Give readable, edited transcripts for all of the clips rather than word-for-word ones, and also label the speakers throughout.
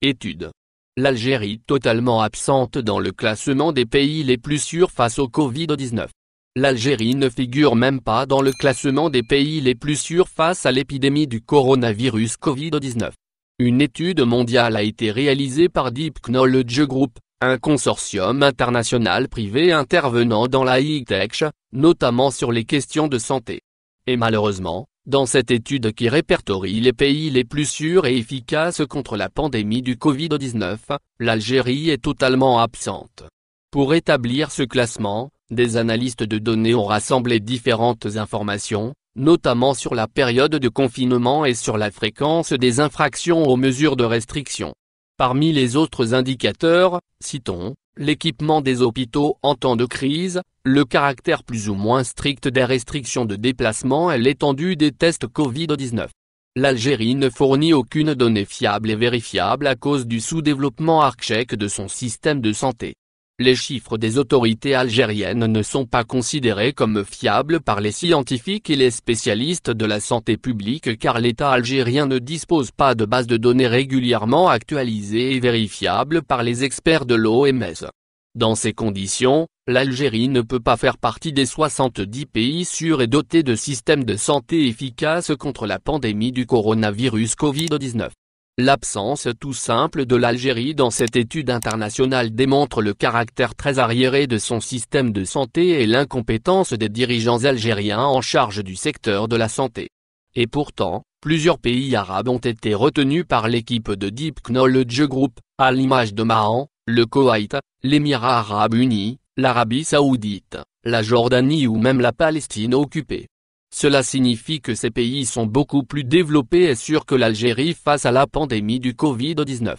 Speaker 1: Étude. L'Algérie totalement absente dans le classement des pays les plus sûrs face au Covid-19. L'Algérie ne figure même pas dans le classement des pays les plus sûrs face à l'épidémie du coronavirus Covid-19. Une étude mondiale a été réalisée par Deep Knowledge Group, un consortium international privé intervenant dans la high-tech, notamment sur les questions de santé. Et malheureusement, dans cette étude qui répertorie les pays les plus sûrs et efficaces contre la pandémie du Covid-19, l'Algérie est totalement absente. Pour établir ce classement, des analystes de données ont rassemblé différentes informations, notamment sur la période de confinement et sur la fréquence des infractions aux mesures de restriction. Parmi les autres indicateurs, citons, l'équipement des hôpitaux en temps de crise, le caractère plus ou moins strict des restrictions de déplacement et l'étendue des tests Covid-19. L'Algérie ne fournit aucune donnée fiable et vérifiable à cause du sous-développement archaïque de son système de santé. Les chiffres des autorités algériennes ne sont pas considérés comme fiables par les scientifiques et les spécialistes de la santé publique car l'État algérien ne dispose pas de base de données régulièrement actualisées et vérifiables par les experts de l'OMS. Dans ces conditions, l'Algérie ne peut pas faire partie des 70 pays sûrs et dotés de systèmes de santé efficaces contre la pandémie du coronavirus Covid-19. L'absence tout simple de l'Algérie dans cette étude internationale démontre le caractère très arriéré de son système de santé et l'incompétence des dirigeants algériens en charge du secteur de la santé. Et pourtant, plusieurs pays arabes ont été retenus par l'équipe de Deep Knowledge Group, à l'image d'Oman, le Koweït, l'Émirat arabe uni, l'Arabie saoudite, la Jordanie ou même la Palestine occupée. Cela signifie que ces pays sont beaucoup plus développés et sûrs que l'Algérie face à la pandémie du Covid-19.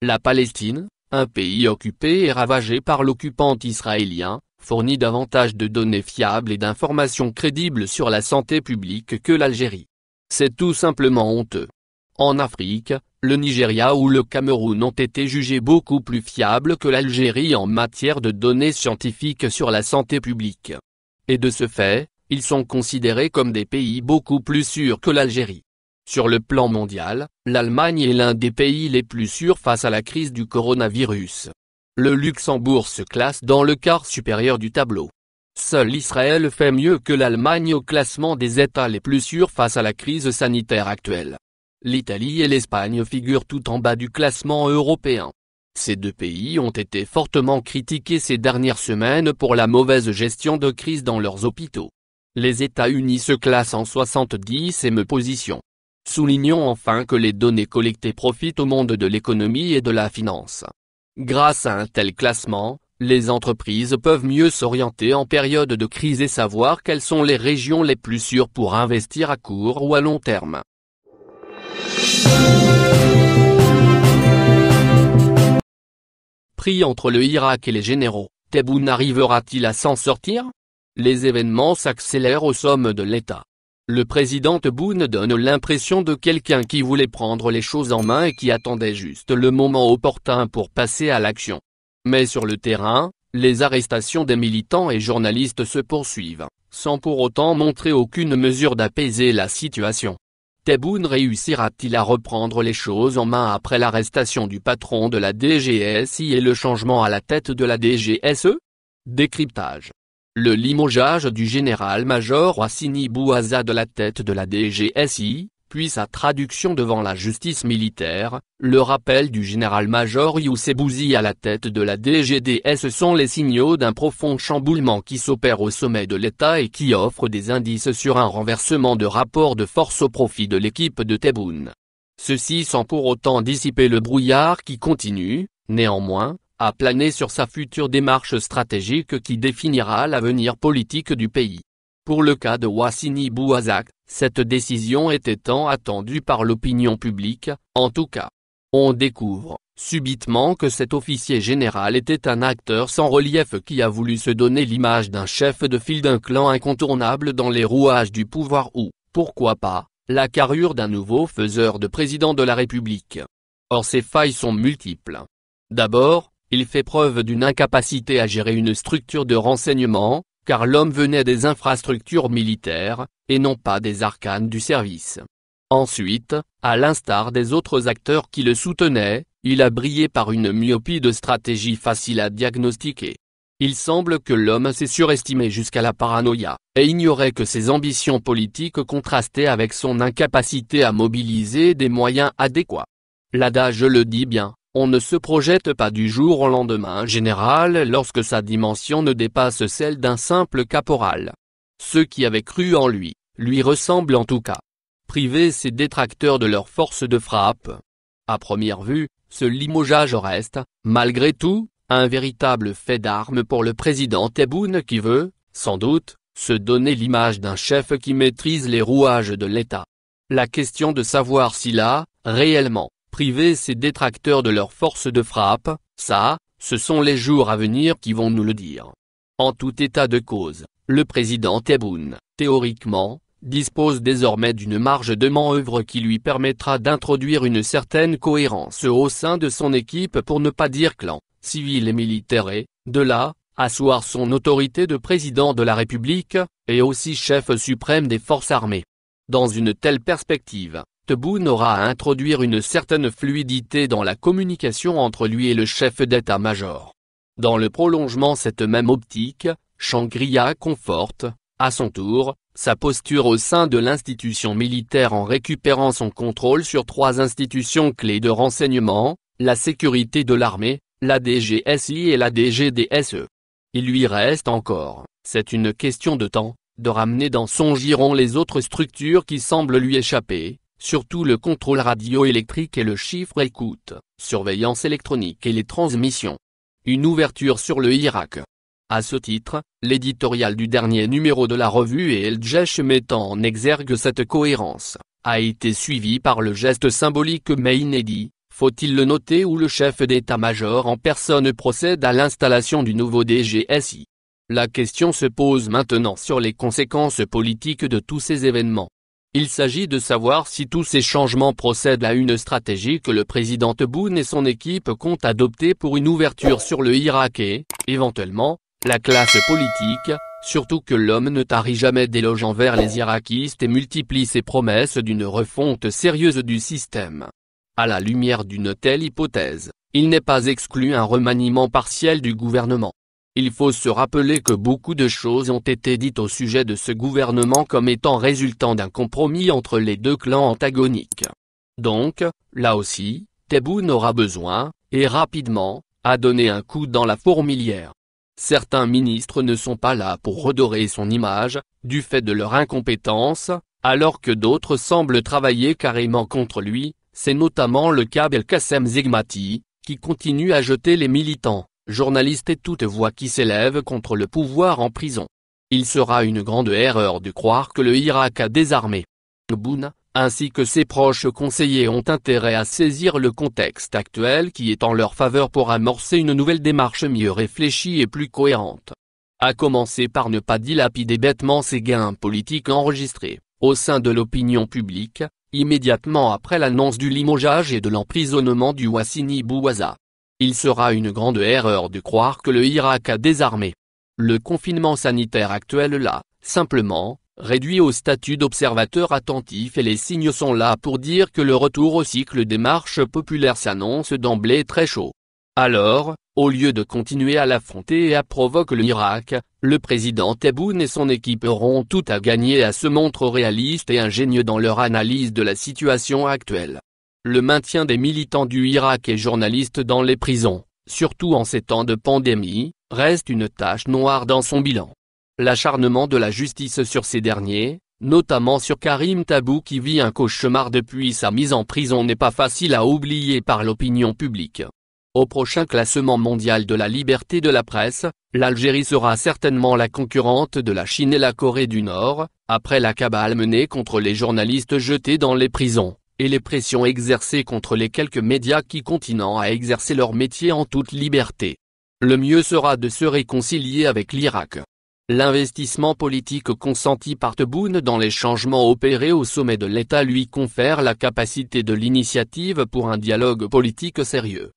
Speaker 1: La Palestine, un pays occupé et ravagé par l'occupant israélien, fournit davantage de données fiables et d'informations crédibles sur la santé publique que l'Algérie. C'est tout simplement honteux. En Afrique, le Nigeria ou le Cameroun ont été jugés beaucoup plus fiables que l'Algérie en matière de données scientifiques sur la santé publique. Et de ce fait, ils sont considérés comme des pays beaucoup plus sûrs que l'Algérie. Sur le plan mondial, l'Allemagne est l'un des pays les plus sûrs face à la crise du coronavirus. Le Luxembourg se classe dans le quart supérieur du tableau. Seul Israël fait mieux que l'Allemagne au classement des États les plus sûrs face à la crise sanitaire actuelle. L'Italie et l'Espagne figurent tout en bas du classement européen. Ces deux pays ont été fortement critiqués ces dernières semaines pour la mauvaise gestion de crise dans leurs hôpitaux. Les États-Unis se classent en 70e position. Soulignons enfin que les données collectées profitent au monde de l'économie et de la finance. Grâce à un tel classement, les entreprises peuvent mieux s'orienter en période de crise et savoir quelles sont les régions les plus sûres pour investir à court ou à long terme. Pris entre le Irak et les généraux, Tebboune arrivera-t-il à s'en sortir ? Les événements s'accélèrent au sommet de l'État. Le président Tebboune donne l'impression de quelqu'un qui voulait prendre les choses en main et qui attendait juste le moment opportun pour passer à l'action. Mais sur le terrain, les arrestations des militants et journalistes se poursuivent, sans pour autant montrer aucune mesure d'apaiser la situation. Tebboune réussira-t-il à reprendre les choses en main après l'arrestation du patron de la DGSI et le changement à la tête de la DGSE ? Décryptage. Le limogeage du général-major Houssini Bouazza de la tête de la DGSI, puis sa traduction devant la justice militaire, le rappel du général-major Youssef Bouzi à la tête de la DGDS sont les signaux d'un profond chamboulement qui s'opère au sommet de l'État et qui offre des indices sur un renversement de rapport de force au profit de l'équipe de Tebboune. Ceci sans pour autant dissiper le brouillard qui continue, néanmoins, à planer sur sa future démarche stratégique qui définira l'avenir politique du pays. Pour le cas de Houssini Bouazza, cette décision était tant attendue par l'opinion publique, en tout cas. On découvre, subitement que cet officier général était un acteur sans relief qui a voulu se donner l'image d'un chef de file d'un clan incontournable dans les rouages du pouvoir ou, pourquoi pas, la carrure d'un nouveau faiseur de président de la République. Or ces failles sont multiples. D'abord, il fait preuve d'une incapacité à gérer une structure de renseignement, car l'homme venait des infrastructures militaires, et non pas des arcanes du service. Ensuite, à l'instar des autres acteurs qui le soutenaient, Il a brillé par une myopie de stratégie facile à diagnostiquer. Il semble que l'homme s'est surestimé jusqu'à la paranoïa, et ignorait que ses ambitions politiques contrastaient avec son incapacité à mobiliser des moyens adéquats. L'adage le dit bien, on ne se projette pas du jour au lendemain général lorsque sa dimension ne dépasse celle d'un simple caporal. Ceux qui avaient cru en lui ressemblent en tout cas. Priver ses détracteurs de leur force de frappe. À première vue, ce limogeage reste, malgré tout, un véritable fait d'armes pour le président Tebboune qui veut, sans doute, se donner l'image d'un chef qui maîtrise les rouages de l'État. La question de savoir s'il a, réellement, privé ses détracteurs de leur force de frappe, ça, ce sont les jours à venir qui vont nous le dire. En tout état de cause, le président Tebboune, théoriquement, dispose désormais d'une marge de manœuvre qui lui permettra d'introduire une certaine cohérence au sein de son équipe pour ne pas dire clan, civil et militaire et, de là, asseoir son autorité de président de la République, et aussi chef suprême des forces armées. Dans une telle perspective, Tebboune aura à introduire une certaine fluidité dans la communication entre lui et le chef d'état-major. Dans le prolongement cette même optique, Shangri-La conforte, à son tour, sa posture au sein de l'institution militaire en récupérant son contrôle sur 3 institutions clés de renseignement, la sécurité de l'armée, la DGSI et la DGDSE. Il lui reste encore, c'est une question de temps, de ramener dans son giron les autres structures qui semblent lui échapper, surtout le contrôle radioélectrique et le chiffre-écoute, surveillance électronique et les transmissions. Une ouverture sur le Irak. À ce titre, l'éditorial du dernier numéro de la revue El Jaish mettant en exergue cette cohérence, a été suivi par le geste symbolique mais inédit, faut-il le noter, où le chef d'état-major en personne procède à l'installation du nouveau DGSI. La question se pose maintenant sur les conséquences politiques de tous ces événements. Il s'agit de savoir si tous ces changements procèdent à une stratégie que le président Tebboune et son équipe comptent adopter pour une ouverture sur le Irak et, éventuellement, la classe politique, surtout que l'homme ne tarit jamais d'éloges envers les irakistes et multiplie ses promesses d'une refonte sérieuse du système. À la lumière d'une telle hypothèse, il n'est pas exclu un remaniement partiel du gouvernement. Il faut se rappeler que beaucoup de choses ont été dites au sujet de ce gouvernement comme étant résultant d'un compromis entre les 2 clans antagoniques. Donc, là aussi, Tebboune aura besoin, et rapidement, à donner un coup dans la fourmilière. Certains ministres ne sont pas là pour redorer son image, du fait de leur incompétence, alors que d'autres semblent travailler carrément contre lui, c'est notamment le cas Belkacem Zegmati, qui continue à jeter les militants, journalistes et toute voix qui s'élève contre le pouvoir en prison. Il sera une grande erreur de croire que le Irak a désarmé. Tebboune, ainsi que ses proches conseillers ont intérêt à saisir le contexte actuel qui est en leur faveur pour amorcer une nouvelle démarche mieux réfléchie et plus cohérente. À commencer par ne pas dilapider bêtement ses gains politiques enregistrés, au sein de l'opinion publique, immédiatement après l'annonce du limogeage et de l'emprisonnement du Houssini Bouaza. Il sera une grande erreur de croire que le Irak a désarmé. Le confinement sanitaire actuel l'a, simplement, réduit au statut d'observateur attentif et les signes sont là pour dire que le retour au cycle des marches populaires s'annonce d'emblée très chaud. Alors, au lieu de continuer à l'affronter et à provoquer l'Irak, le président Tebboune et son équipe auront tout à gagner à se montrer réalistes et ingénieux dans leur analyse de la situation actuelle. Le maintien des militants du Irak et journalistes dans les prisons, surtout en ces temps de pandémie, reste une tache noire dans son bilan. L'acharnement de la justice sur ces derniers, notamment sur Karim Tabou qui vit un cauchemar depuis sa mise en prison, n'est pas facile à oublier par l'opinion publique. Au prochain classement mondial de la liberté de la presse, l'Algérie sera certainement la concurrente de la Chine et la Corée du Nord, après la cabale menée contre les journalistes jetés dans les prisons, et les pressions exercées contre les quelques médias qui continuent à exercer leur métier en toute liberté. Le mieux sera de se réconcilier avec l'Irak. L'investissement politique consenti par Tebboune dans les changements opérés au sommet de l'État lui confère la capacité de l'initiative pour un dialogue politique sérieux.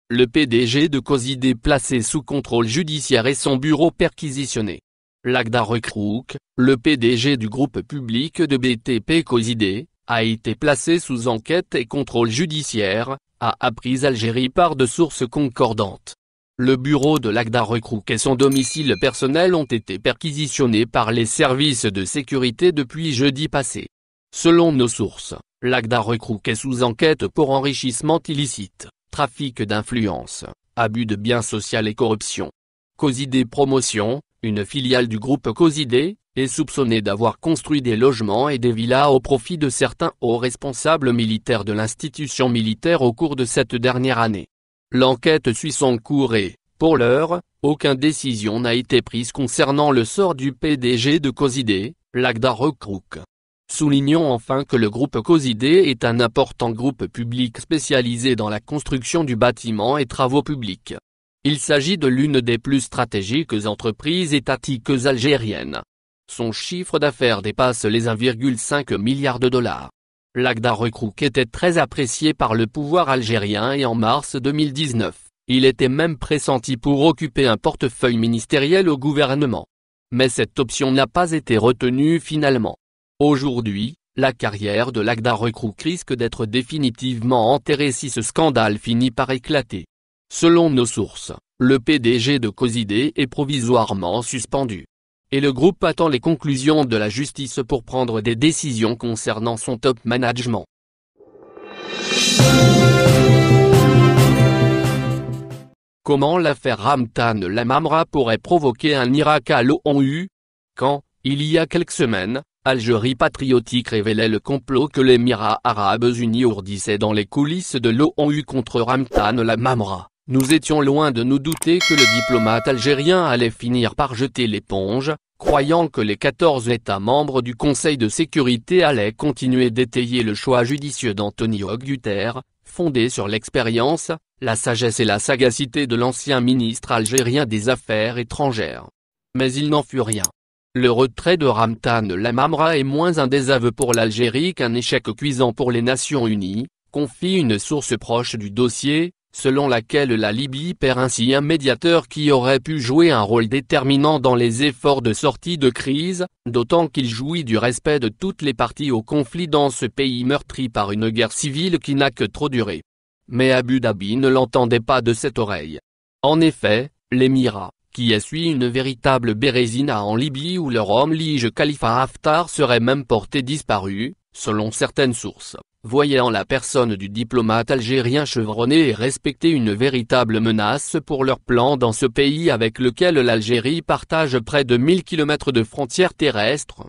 Speaker 1: Le PDG de Cosidé placé sous contrôle judiciaire et son bureau perquisitionné. Lagda Recrook, le PDG du groupe public de BTP Cosidé, a été placé sous enquête et contrôle judiciaire, a appris Algérie par de sources concordantes. Le bureau de Lagda Recrook et son domicile personnel ont été perquisitionnés par les services de sécurité depuis jeudi passé. Selon nos sources, Lagda Recrook est sous enquête pour enrichissement illicite, trafic d'influence, abus de biens sociaux et corruption. Cosidé Promotion, une filiale du groupe Cosidé, est soupçonnée d'avoir construit des logements et des villas au profit de certains hauts responsables militaires de l'institution militaire au cours de cette dernière année. L'enquête suit son cours et, pour l'heure, aucune décision n'a été prise concernant le sort du PDG de Cosidé, Lagda Recrook. Soulignons enfin que le groupe Cosidé est un important groupe public spécialisé dans la construction du bâtiment et travaux publics. Il s'agit de l'une des plus stratégiques entreprises étatiques algériennes. Son chiffre d'affaires dépasse les 1,5 milliard de dollars. Lagda Recrook était très apprécié par le pouvoir algérien et en mars 2019, il était même pressenti pour occuper un portefeuille ministériel au gouvernement. Mais cette option n'a pas été retenue finalement. Aujourd'hui, la carrière de Lagda Recrook risque d'être définitivement enterrée si ce scandale finit par éclater. Selon nos sources, le PDG de Cosidé est provisoirement suspendu. Et le groupe attend les conclusions de la justice pour prendre des décisions concernant son top management. Comment l'affaire Ramtan Lamamra pourrait provoquer un Irak à l'ONU? Quand, il y a quelques semaines, Algérie patriotique révélait le complot que l'Émirat arabes unis ourdissait dans les coulisses de l'ONU contre Ramtan Lamamra, nous étions loin de nous douter que le diplomate algérien allait finir par jeter l'éponge, croyant que les 14 États membres du Conseil de sécurité allaient continuer d'étayer le choix judicieux d'Antonio Guterres, fondé sur l'expérience, la sagesse et la sagacité de l'ancien ministre algérien des Affaires étrangères. Mais il n'en fut rien. Le retrait de Ramtan Lamamra est moins un désaveu pour l'Algérie qu'un échec cuisant pour les Nations Unies, confie une source proche du dossier, selon laquelle la Libye perd ainsi un médiateur qui aurait pu jouer un rôle déterminant dans les efforts de sortie de crise, d'autant qu'il jouit du respect de toutes les parties au conflit dans ce pays meurtri par une guerre civile qui n'a que trop duré. Mais Abu Dhabi ne l'entendait pas de cette oreille. En effet, l'Émirat, qui essuie une véritable bérésina en Libye où leur homme lige Khalifa Haftar serait même porté disparu, selon certaines sources, voyait en la personne du diplomate algérien chevronné et respecté une véritable menace pour leur plan dans ce pays avec lequel l'Algérie partage près de 1000 km de frontières terrestres.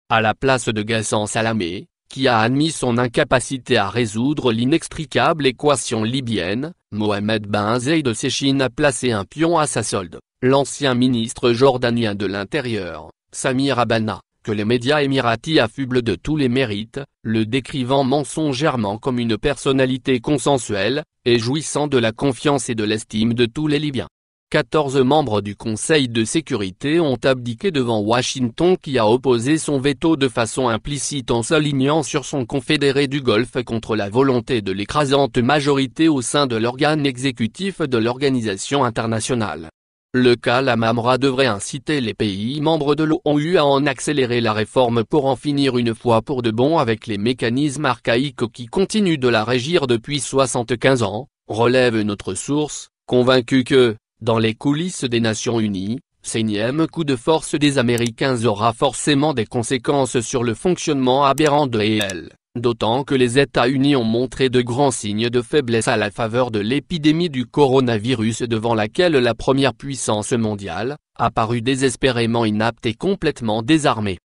Speaker 1: À la place de Ghassan Salamé, qui a admis son incapacité à résoudre l'inextricable équation libyenne, Mohamed Ben Zayed Sechin a placé un pion à sa solde, l'ancien ministre jordanien de l'Intérieur, Samir Abana, que les médias émiratis affublent de tous les mérites, le décrivant mensongèrement comme une personnalité consensuelle, et jouissant de la confiance et de l'estime de tous les Libyens. 14 membres du Conseil de sécurité ont abdiqué devant Washington qui a opposé son veto de façon implicite en s'alignant sur son confédéré du Golfe contre la volonté de l'écrasante majorité au sein de l'organe exécutif de l'organisation internationale. Le cas Lamamra devrait inciter les pays membres de l'ONU à en accélérer la réforme pour en finir une fois pour de bon avec les mécanismes archaïques qui continuent de la régir depuis 75 ans, relève notre source, convaincue que, dans les coulisses des Nations Unies, ce énième coup de force des Américains aura forcément des conséquences sur le fonctionnement aberrant de l'EL. D'autant que les États-Unis ont montré de grands signes de faiblesse à la faveur de l'épidémie du coronavirus devant laquelle la première puissance mondiale, apparue désespérément inapte et complètement désarmée.